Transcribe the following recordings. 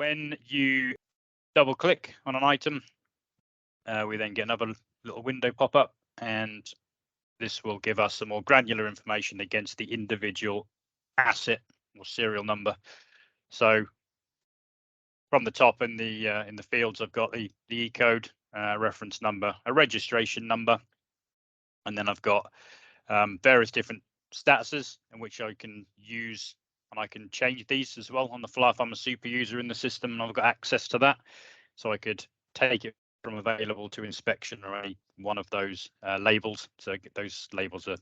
when you double click on an item, we then get another little window pop up, and this will give us some more granular information against the individual asset or serial number. So from the top in the fields, I've got the E code, reference number, a registration number, and then I've got various different statuses in which I can use, and I can change these as well on the fly if I'm a super user in the system and I've got access to that. So I could take it from available to inspection or any one of those labels. So those labels are,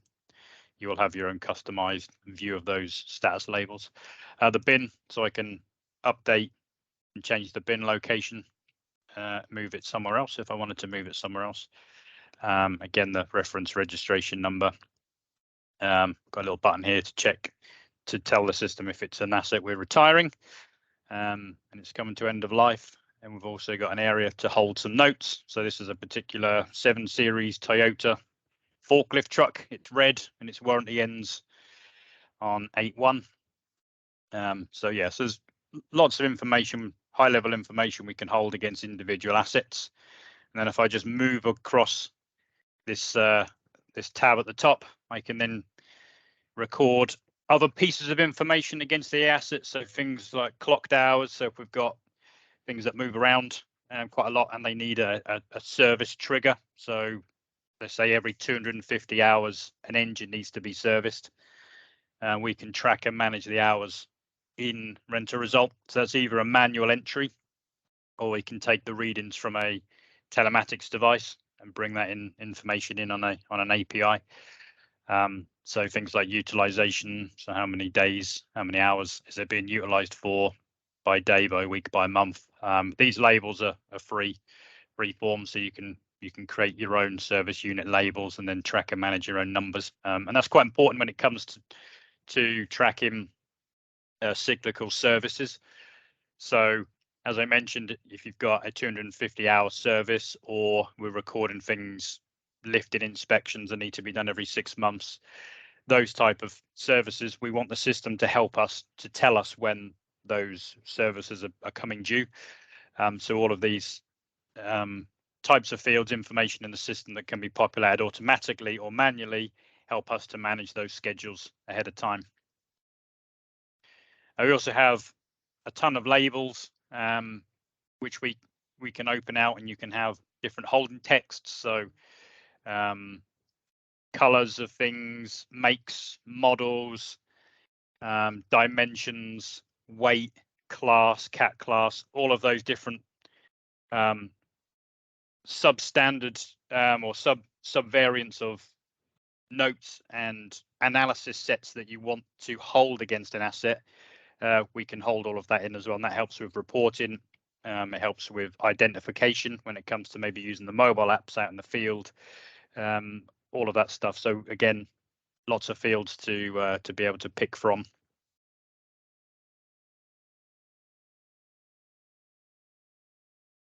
you will have your own customized view of those status labels. The bin, so I can update and change the bin location, move it somewhere else if I wanted to move it somewhere else. Again, the reference registration number. Got a little button here to check, to tell the system if it's an asset we're retiring and it's coming to end of life. And we've also got an area to hold some notes. So this is a particular 7 Series Toyota forklift truck. It's red and its warranty ends on 8/1. So yes, there's lots of information, high level information we can hold against individual assets. And then if I just move across this this tab at the top, I can then record other pieces of information against the assets. So things like clocked hours. So if we've got things that move around quite a lot and they need a service trigger. So let's say every 250 hours, an engine needs to be serviced. We can track and manage the hours in Renter Result. So that's either a manual entry, or we can take the readings from a telematics device and bring that information in on an API. So things like utilization, so how many days, how many hours is it being utilized for by day, by week, by month. These labels are free form, so you can create your own service unit labels and then track and manage your own numbers. And that's quite important when it comes to tracking cyclical services. So as I mentioned, if you've got a 250-hour service, or we're recording things, lifted inspections that need to be done every 6 months, those type of services, we want the system to help us, to tell us when those services are coming due. So all of these types of fields, information in the system that can be populated automatically or manually, help us to manage those schedules ahead of time. We also have a ton of labels, which we can open out, and you can have different holding texts. So colors of things, makes, models, dimensions, weight, class, cat class, all of those different substandard or subvariants of notes and analysis sets that you want to hold against an asset. We can hold all of that in as well, and that helps with reporting. It helps with identification when it comes to maybe using the mobile apps out in the field, all of that stuff. So again, lots of fields to be able to pick from